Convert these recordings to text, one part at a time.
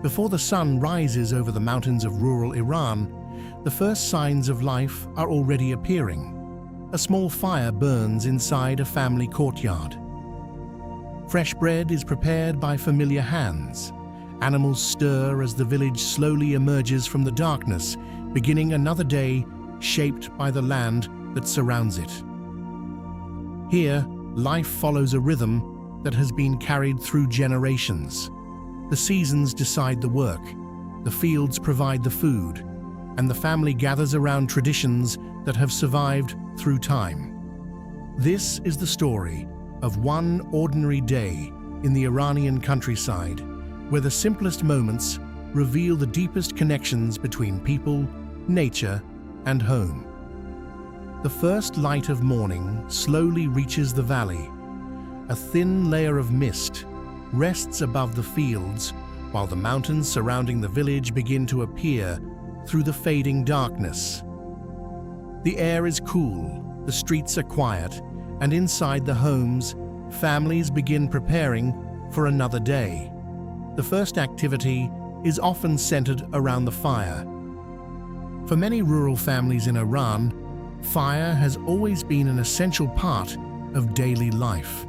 Before the sun rises over the mountains of rural Iran, the first signs of life are already appearing. A small fire burns inside a family courtyard. Fresh bread is prepared by familiar hands. Animals stir as the village slowly emerges from the darkness, beginning another day shaped by the land that surrounds it. Here, life follows a rhythm that has been carried through generations. The seasons decide the work, the fields provide the food, and the family gathers around traditions that have survived through time. This is the story of one ordinary day in the Iranian countryside, where the simplest moments reveal the deepest connections between people, nature, and home. The first light of morning slowly reaches the valley. A thin layer of mist rests above the fields, while the mountains surrounding the village begin to appear through the fading darkness. The air is cool, the streets are quiet, and inside the homes, families begin preparing for another day. The first activity is often centered around the fire. For many rural families in Iran, fire has always been an essential part of daily life.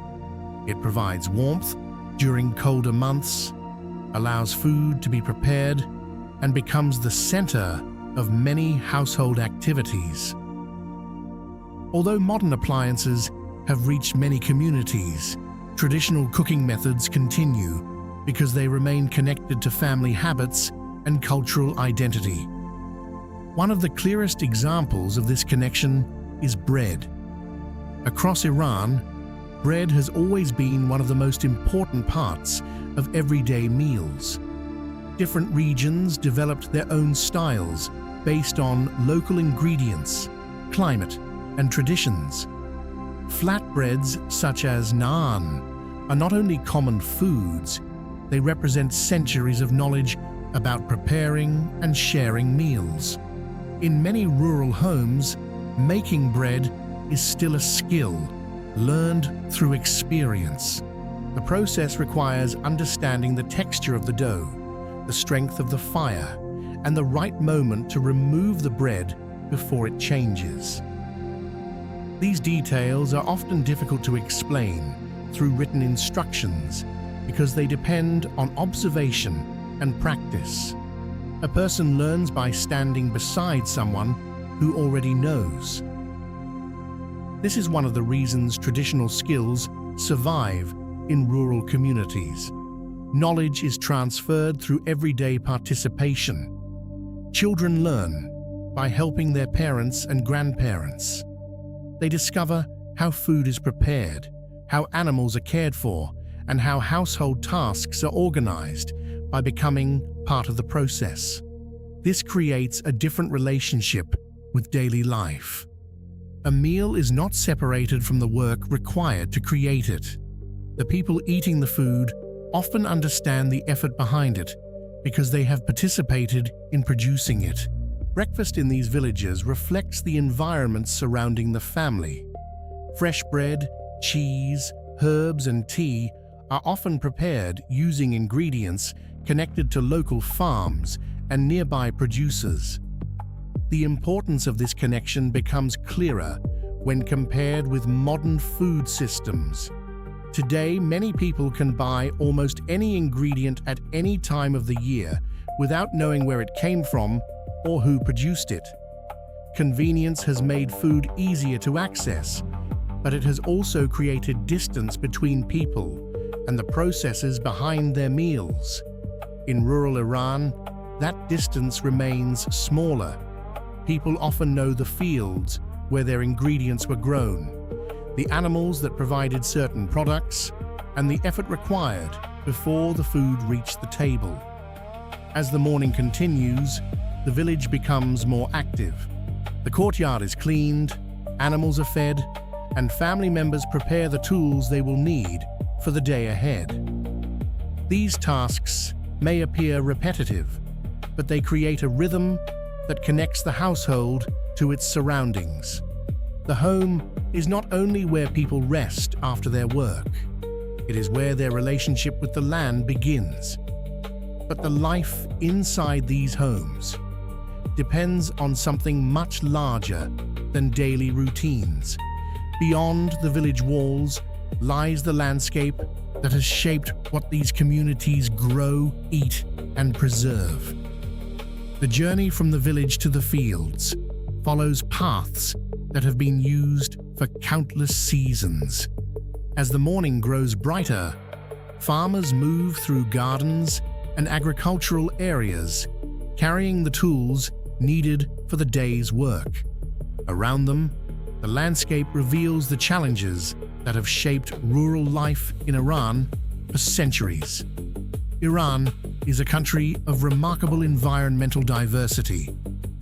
It provides warmth during colder months, allows food to be prepared, and becomes the center of many household activities. Although modern appliances have reached many communities, traditional cooking methods continue because they remain connected to family habits and cultural identity. One of the clearest examples of this connection is bread. Across Iran, bread has always been one of the most important parts of everyday meals. Different regions developed their own styles based on local ingredients, climate, and traditions. Flatbreads such as naan are not only common foods, they represent centuries of knowledge about preparing and sharing meals. In many rural homes, making bread is still a skill learned through experience. The process requires understanding the texture of the dough, the strength of the fire, and the right moment to remove the bread before it changes. These details are often difficult to explain through written instructions because they depend on observation and practice. A person learns by standing beside someone who already knows. This is one of the reasons traditional skills survive in rural communities. Knowledge is transferred through everyday participation. Children learn by helping their parents and grandparents. They discover how food is prepared, how animals are cared for, and how household tasks are organized by becoming part of the process. This creates a different relationship with daily life. A meal is not separated from the work required to create it. The people eating the food often understand the effort behind it because they have participated in producing it. Breakfast in these villages reflects the environment surrounding the family. Fresh bread, cheese, herbs, and tea are often prepared using ingredients connected to local farms and nearby producers. The importance of this connection becomes clearer when compared with modern food systems. Today, many people can buy almost any ingredient at any time of the year without knowing where it came from or who produced it. Convenience has made food easier to access, but it has also created distance between people and the processes behind their meals. In rural Iran, that distance remains smaller. People often know the fields where their ingredients were grown, the animals that provided certain products, and the effort required before the food reached the table. As the morning continues, the village becomes more active. The courtyard is cleaned, animals are fed, and family members prepare the tools they will need for the day ahead. These tasks may appear repetitive, but they create a rhythm that connects the household to its surroundings. The home is not only where people rest after their work, it is where their relationship with the land begins. But the life inside these homes depends on something much larger than daily routines. Beyond the village walls lies the landscape that has shaped what these communities grow, eat, and preserve. The journey from the village to the fields follows paths that have been used for countless seasons. As the morning grows brighter, farmers move through gardens and agricultural areas, carrying the tools needed for the day's work. Around them, the landscape reveals the challenges that have shaped rural life in Iran for centuries. Iran is a country of remarkable environmental diversity,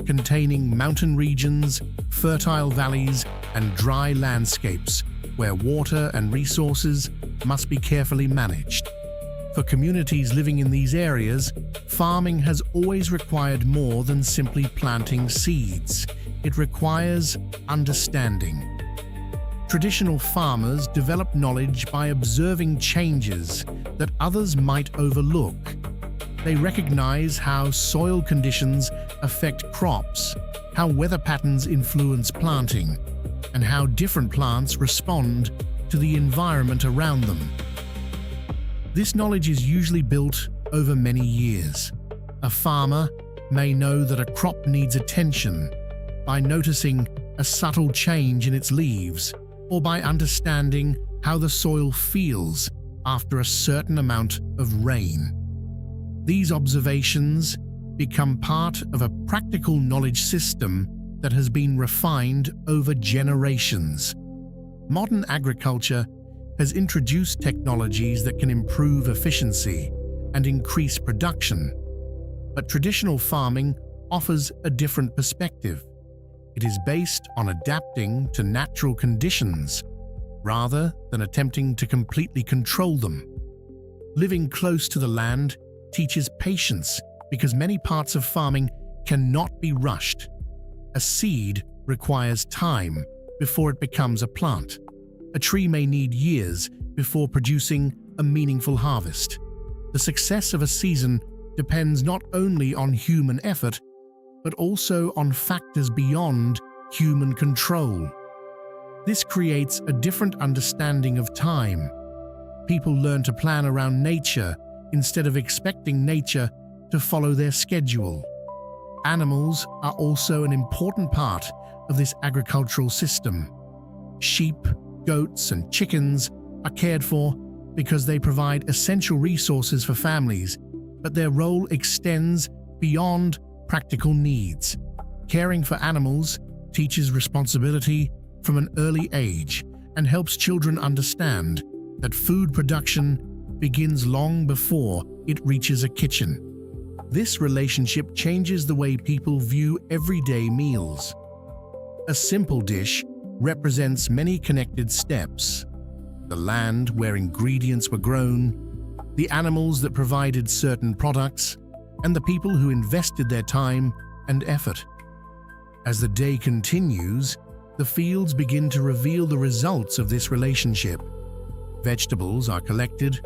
containing mountain regions, fertile valleys, and dry landscapes where water and resources must be carefully managed. For communities living in these areas, farming has always required more than simply planting seeds. It requires understanding. Traditional farmers develop knowledge by observing changes that others might overlook. They recognize how soil conditions affect crops, how weather patterns influence planting, and how different plants respond to the environment around them. This knowledge is usually built over many years. A farmer may know that a crop needs attention by noticing a subtle change in its leaves, or by understanding how the soil feels after a certain amount of rain. These observations become part of a practical knowledge system that has been refined over generations. Modern agriculture has introduced technologies that can improve efficiency and increase production, but traditional farming offers a different perspective. It is based on adapting to natural conditions rather than attempting to completely control them. Living close to the land teaches patience because many parts of farming cannot be rushed. A seed requires time before it becomes a plant. A tree may need years before producing a meaningful harvest. The success of a season depends not only on human effort, but also on factors beyond human control. This creates a different understanding of time. People learn to plan around nature instead of expecting nature to follow their schedule. Animals are also an important part of this agricultural system. Sheep, goats, and chickens are cared for because they provide essential resources for families, but their role extends beyond practical needs. Caring for animals teaches responsibility from an early age and helps children understand that food production begins long before it reaches a kitchen. This relationship changes the way people view everyday meals. A simple dish represents many connected steps: the land where ingredients were grown, the animals that provided certain products, and the people who invested their time and effort. As the day continues, the fields begin to reveal the results of this relationship. Vegetables are collected,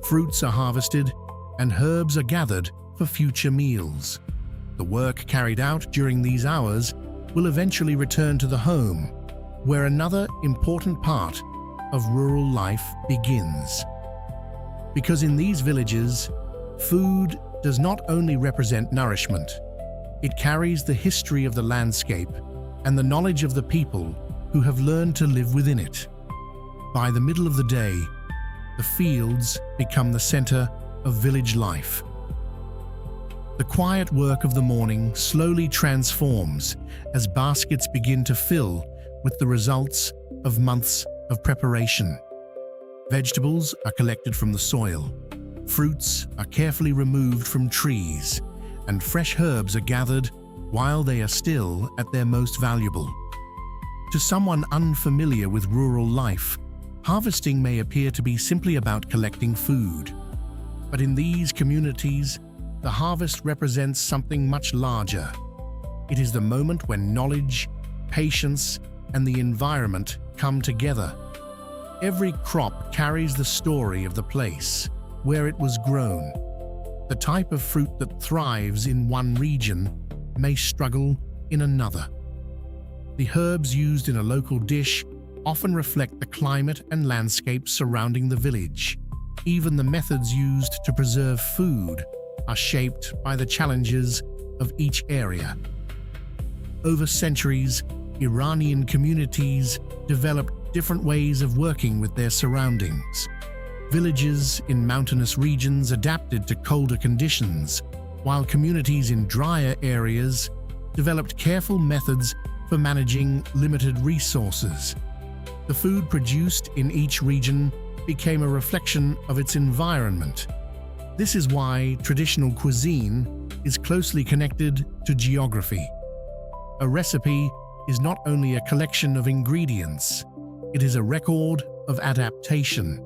fruits are harvested, and herbs are gathered for future meals. The work carried out during these hours will eventually return to the home, where another important part of rural life begins. Because in these villages, food does not only represent nourishment, it carries the history of the landscape and the knowledge of the people who have learned to live within it. By the middle of the day, the fields become the center of village life. The quiet work of the morning slowly transforms as baskets begin to fill with the results of months of preparation. Vegetables are collected from the soil, fruits are carefully removed from trees, and fresh herbs are gathered while they are still at their most valuable. To someone unfamiliar with rural life, harvesting may appear to be simply about collecting food. But in these communities, the harvest represents something much larger. It is the moment when knowledge, patience, and the environment come together. Every crop carries the story of the place where it was grown. The type of fruit that thrives in one region may struggle in another. The herbs used in a local dish often reflect the climate and landscape surrounding the village. Even the methods used to preserve food are shaped by the challenges of each area. Over centuries, Iranian communities developed different ways of working with their surroundings. Villages in mountainous regions adapted to colder conditions, while communities in drier areas developed careful methods for managing limited resources. The food produced in each region became a reflection of its environment. This is why traditional cuisine is closely connected to geography. A recipe is not only a collection of ingredients, it is a record of adaptation.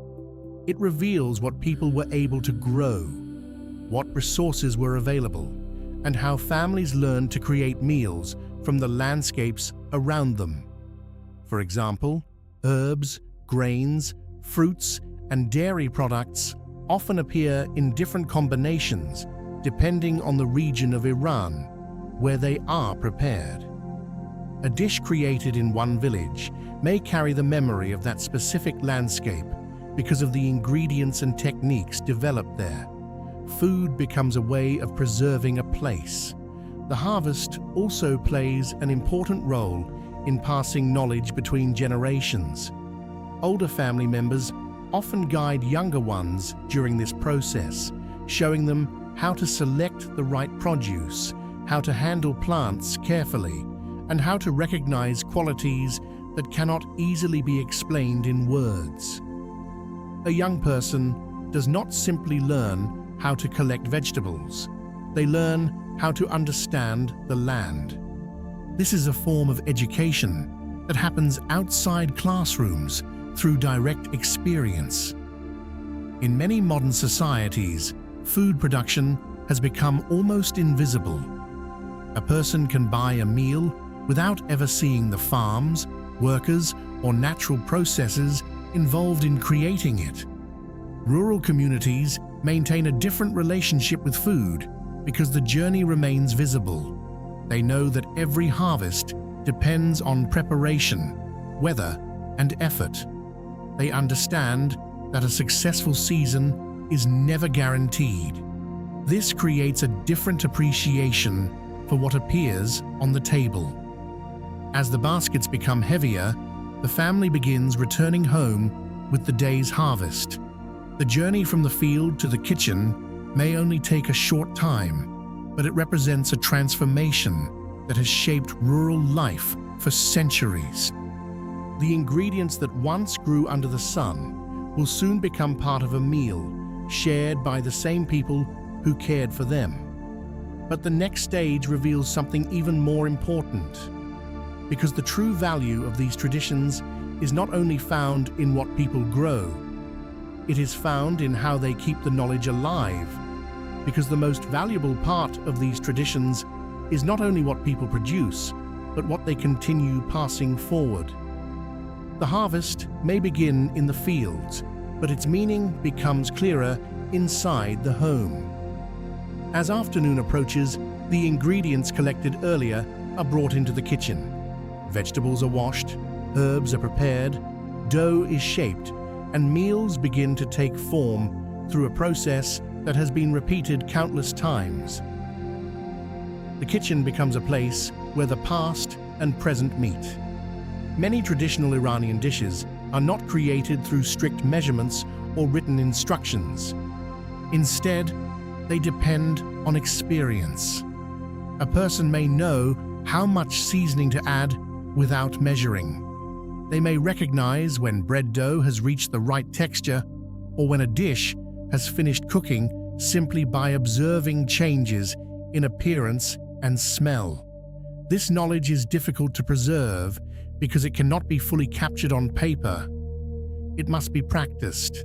It reveals what people were able to grow, what resources were available, and how families learned to create meals from the landscapes around them. For example, herbs, grains, fruits, and dairy products often appear in different combinations depending on the region of Iran where they are prepared. A dish created in one village may carry the memory of that specific landscape because of the ingredients and techniques developed there. Food becomes a way of preserving a place. The harvest also plays an important role in passing knowledge between generations. Older family members often guide younger ones during this process, showing them how to select the right produce, how to handle plants carefully, and how to recognize qualities that cannot easily be explained in words. A young person does not simply learn how to collect vegetables. They learn how to understand the land. This is a form of education that happens outside classrooms through direct experience. In many modern societies, food production has become almost invisible. A person can buy a meal without ever seeing the farms, workers, or natural processes involved in creating it. Rural communities maintain a different relationship with food because the journey remains visible. They know that every harvest depends on preparation, weather, and effort. They understand that a successful season is never guaranteed. This creates a different appreciation for what appears on the table. As the baskets become heavier, the family begins returning home with the day's harvest. The journey from the field to the kitchen may only take a short time, but it represents a transformation that has shaped rural life for centuries. The ingredients that once grew under the sun will soon become part of a meal shared by the same people who cared for them. But the next stage reveals something even more important, because the true value of these traditions is not only found in what people grow, it is found in how they keep the knowledge alive, because the most valuable part of these traditions is not only what people produce, but what they continue passing forward. The harvest may begin in the fields, but its meaning becomes clearer inside the home. As afternoon approaches, the ingredients collected earlier are brought into the kitchen. Vegetables are washed, herbs are prepared, dough is shaped, and meals begin to take form through a process that has been repeated countless times. The kitchen becomes a place where the past and present meet. Many traditional Iranian dishes are not created through strict measurements or written instructions. Instead, they depend on experience. A person may know how much seasoning to add without measuring. They may recognize when bread dough has reached the right texture or when a dish has finished cooking simply by observing changes in appearance and smell. This knowledge is difficult to preserve because it cannot be fully captured on paper. It must be practiced.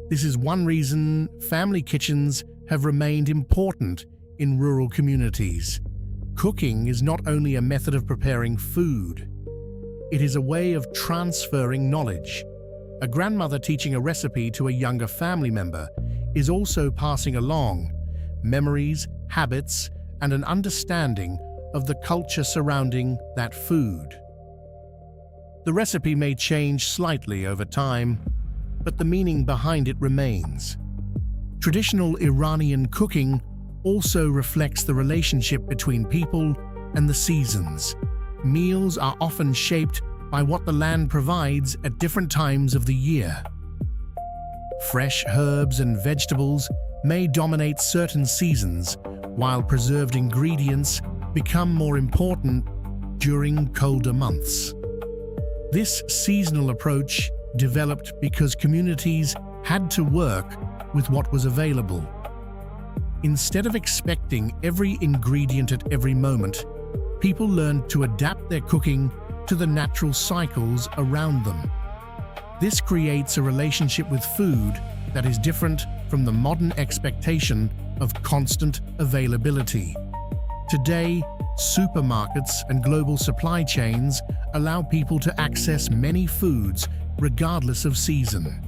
This is one reason family kitchens have remained important in rural communities. Cooking is not only a method of preparing food, it is a way of transferring knowledge. A grandmother teaching a recipe to a younger family member is also passing along memories, habits, and an understanding of the culture surrounding that food. The recipe may change slightly over time, but the meaning behind it remains. Traditional Iranian cooking also reflects the relationship between people and the seasons. Meals are often shaped by what the land provides at different times of the year. Fresh herbs and vegetables may dominate certain seasons, while preserved ingredients become more important during colder months. This seasonal approach developed because communities had to work with what was available. Instead of expecting every ingredient at every moment, people learned to adapt their cooking to the natural cycles around them. This creates a relationship with food that is different from the modern expectation of constant availability. Today, supermarkets and global supply chains allow people to access many foods regardless of season.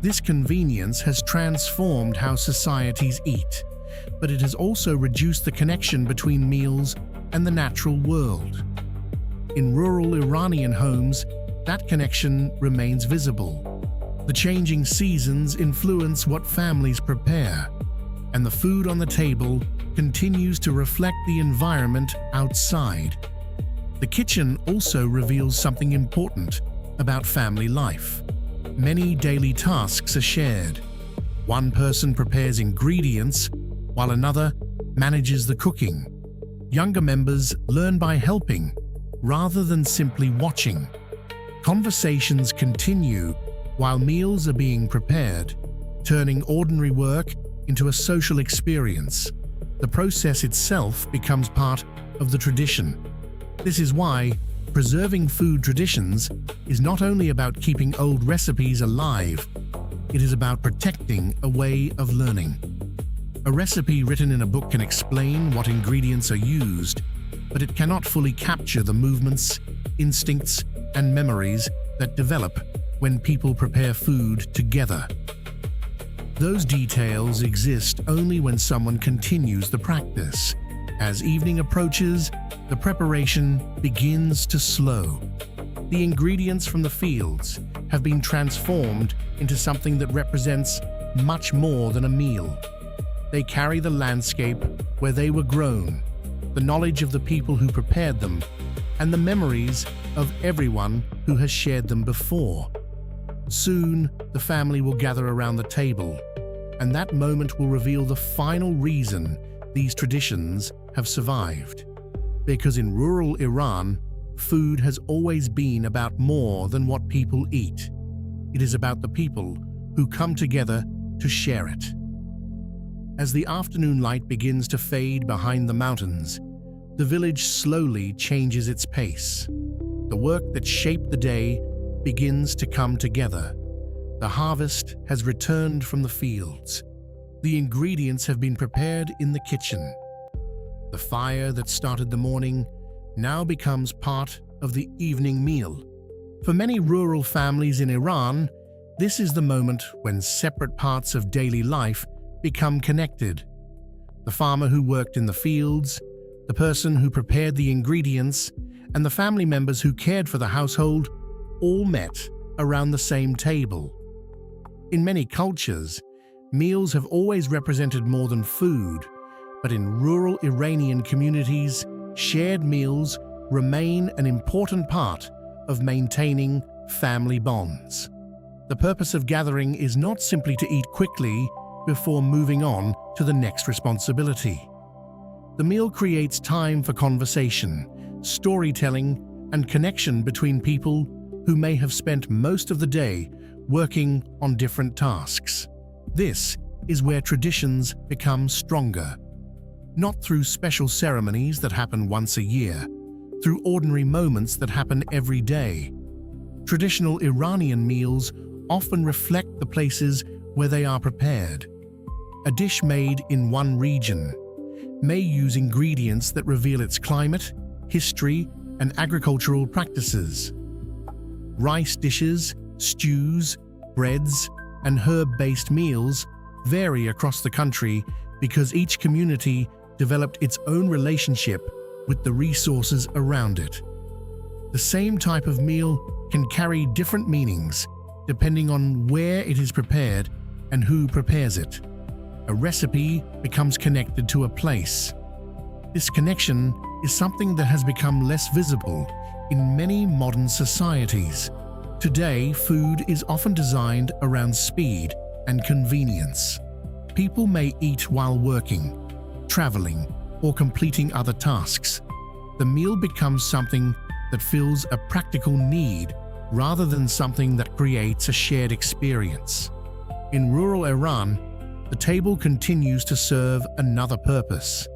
This convenience has transformed how societies eat, but it has also reduced the connection between meals and the natural world. In rural Iranian homes, that connection remains visible. The changing seasons influence what families prepare, and the food on the table continues to reflect the environment outside. The kitchen also reveals something important about family life. Many daily tasks are shared. One person prepares ingredients, while another manages the cooking. Younger members learn by helping, rather than simply watching. Conversations continue while meals are being prepared, turning ordinary work into a social experience. The process itself becomes part of the tradition. This is why preserving food traditions is not only about keeping old recipes alive, it is about protecting a way of learning. A recipe written in a book can explain what ingredients are used, but it cannot fully capture the movements, instincts, and memories that develop when people prepare food together. Those details exist only when someone continues the practice. As evening approaches, the preparation begins to slow. The ingredients from the fields have been transformed into something that represents much more than a meal. They carry the landscape where they were grown, the knowledge of the people who prepared them, and the memories of everyone who has shared them before. Soon, the family will gather around the table, and that moment will reveal the final reason these traditions have survived. Because in rural Iran, food has always been about more than what people eat. It is about the people who come together to share it. As the afternoon light begins to fade behind the mountains, the village slowly changes its pace. The work that shaped the day begins to come together. The harvest has returned from the fields. The ingredients have been prepared in the kitchen. The fire that started the morning now becomes part of the evening meal. For many rural families in Iran, this is the moment when separate parts of daily life become connected. The farmer who worked in the fields, the person who prepared the ingredients, and the family members who cared for the household all met around the same table. In many cultures, meals have always represented more than food, but in rural Iranian communities, shared meals remain an important part of maintaining family bonds. The purpose of gathering is not simply to eat quickly before moving on to the next responsibility. The meal creates time for conversation, storytelling, and connection between people who may have spent most of the day working on different tasks. This is where traditions become stronger, not through special ceremonies that happen once a year, through ordinary moments that happen every day. Traditional Iranian meals often reflect the places where they are prepared. A dish made in one region may use ingredients that reveal its climate, history, and agricultural practices. Rice dishes, stews, breads, and herb-based meals vary across the country because each community developed its own relationship with the resources around it. The same type of meal can carry different meanings depending on where it is prepared and who prepares it. A recipe becomes connected to a place. This connection is something that has become less visible in many modern societies. Today, food is often designed around speed and convenience. People may eat while working, traveling, or completing other tasks. The meal becomes something that fills a practical need rather than something that creates a shared experience. In rural Iran, the table continues to serve another purpose.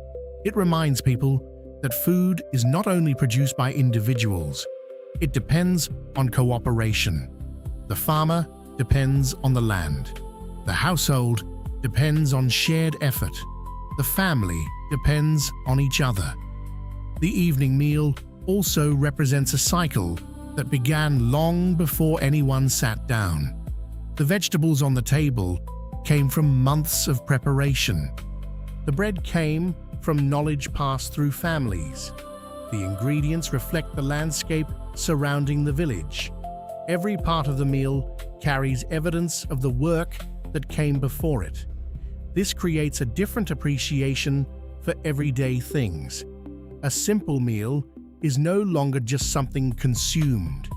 It reminds people that food is not only produced by individuals, it depends on cooperation. The farmer depends on the land. The household depends on shared effort. The family depends on each other. The evening meal also represents a cycle that began long before anyone sat down. The vegetables on the table came from months of preparation. The bread came from knowledge passed through families. The ingredients reflect the landscape surrounding the village. Every part of the meal carries evidence of the work that came before it. This creates a different appreciation for everyday things. A simple meal is no longer just something consumed.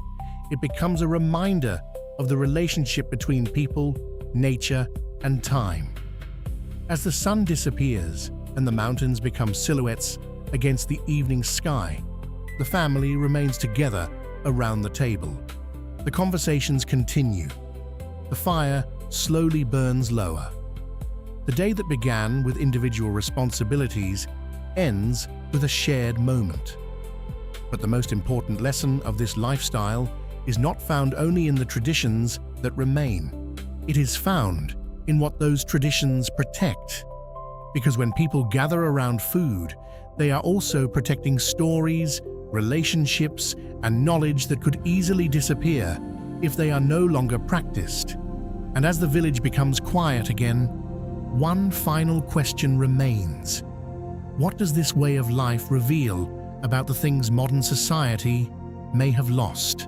It becomes a reminder of the relationship between people, nature, and time. As the sun disappears and the mountains become silhouettes against the evening sky, the family remains together around the table. The conversations continue. The fire slowly burns lower. The day that began with individual responsibilities ends with a shared moment. But the most important lesson of this lifestyle is not found only in the traditions that remain. It is found in what those traditions protect. Because when people gather around food, they are also protecting stories, relationships, and knowledge that could easily disappear if they are no longer practiced. And as the village becomes quiet again, one final question remains. What does this way of life reveal about the things modern society may have lost?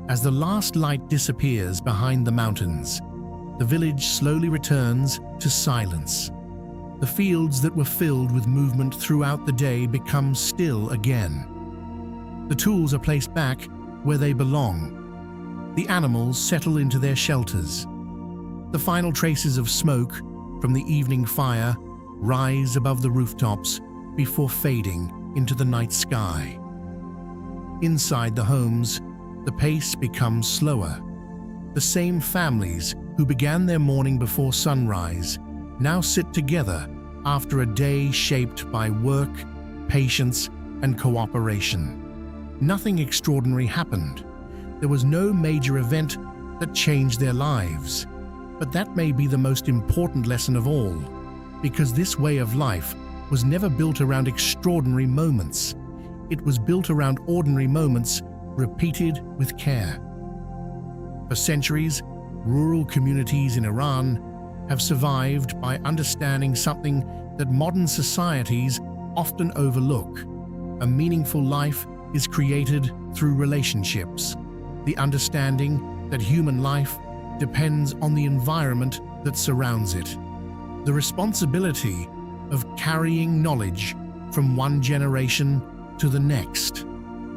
As the last light disappears behind the mountains, the village slowly returns to silence. The fields that were filled with movement throughout the day become still again. The tools are placed back where they belong. The animals settle into their shelters. The final traces of smoke from the evening fire rise above the rooftops before fading into the night sky. Inside the homes, the pace becomes slower. The same families who began their morning before sunrise now sit together after a day shaped by work, patience, and cooperation. Nothing extraordinary happened. There was no major event that changed their lives. But that may be the most important lesson of all, because this way of life was never built around extraordinary moments. It was built around ordinary moments repeated with care. For centuries, rural communities in Iran have survived by understanding something that modern societies often overlook. A meaningful life is created through relationships. The understanding that human life depends on the environment that surrounds it. The responsibility of carrying knowledge from one generation to the next.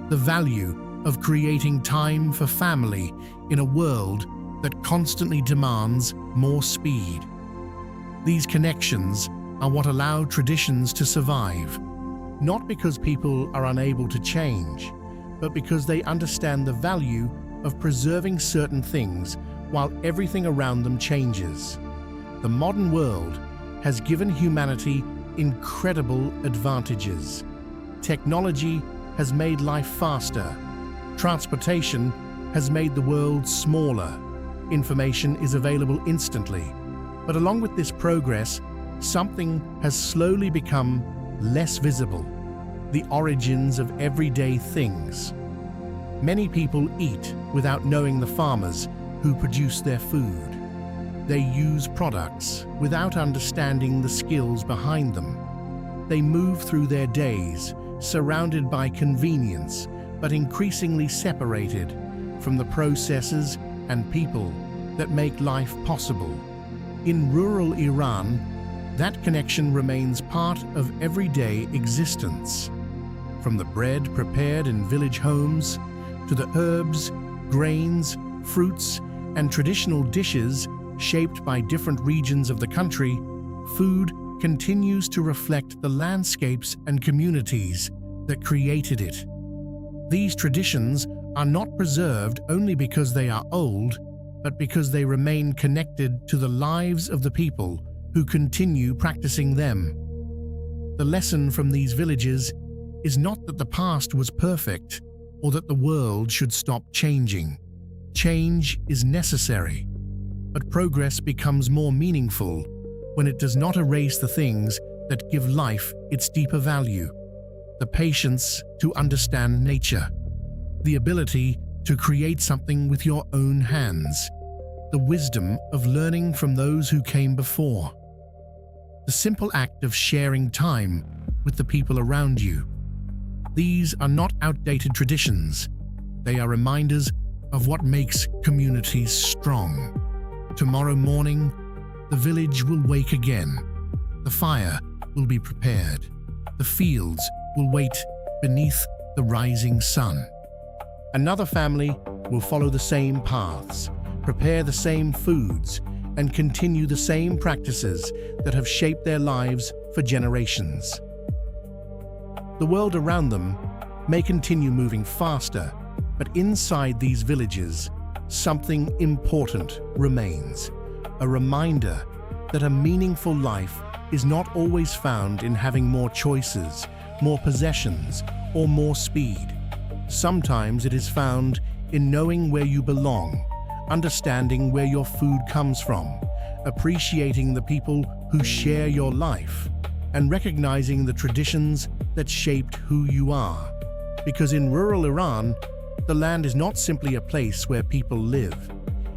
The value of creating time for family in a world that constantly demands more speed. These connections are what allow traditions to survive, not because people are unable to change, but because they understand the value of preserving certain things while everything around them changes. The modern world has given humanity incredible advantages. Technology has made life faster. Transportation has made the world smaller. Information is available instantly. But along with this progress, something has slowly become less visible: the origins of everyday things. Many people eat without knowing the farmers who produce their food. They use products without understanding the skills behind them. They move through their days, surrounded by convenience, but increasingly separated from the processes and people that make life possible. In rural Iran, that connection remains part of everyday existence. From the bread prepared in village homes to the herbs, grains, fruits, and traditional dishes shaped by different regions of the country, food continues to reflect the landscapes and communities that created it. These traditions are not preserved only because they are old, but because they remain connected to the lives of the people who continue practicing them. The lesson from these villages is not that the past was perfect or that the world should stop changing. Change is necessary, but progress becomes more meaningful when it does not erase the things that give life its deeper value. The patience to understand nature, the ability to create something with your own hands, the wisdom of learning from those who came before, the simple act of sharing time with the people around you. These are not outdated traditions. They are reminders of what makes communities strong. Tomorrow morning, the village will wake again. The fire will be prepared. The fields will wait beneath the rising sun. Another family will follow the same paths, prepare the same foods, and continue the same practices that have shaped their lives for generations. The world around them may continue moving faster, but inside these villages, something important remains. A reminder that a meaningful life is not always found in having more choices, more possessions, or more speed. Sometimes it is found in knowing where you belong, understanding where your food comes from, appreciating the people who share your life, and recognizing the traditions that shaped who you are. Because in rural Iran, the land is not simply a place where people live.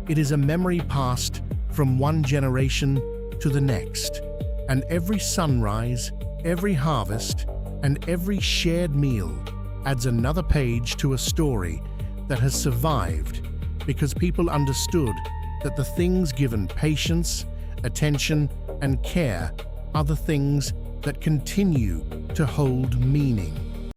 It is a memory passed from one generation to the next. And every sunrise, every harvest, and every shared meal adds another page to a story that has survived because people understood that the things given patience, attention, and care are the things that continue to hold meaning.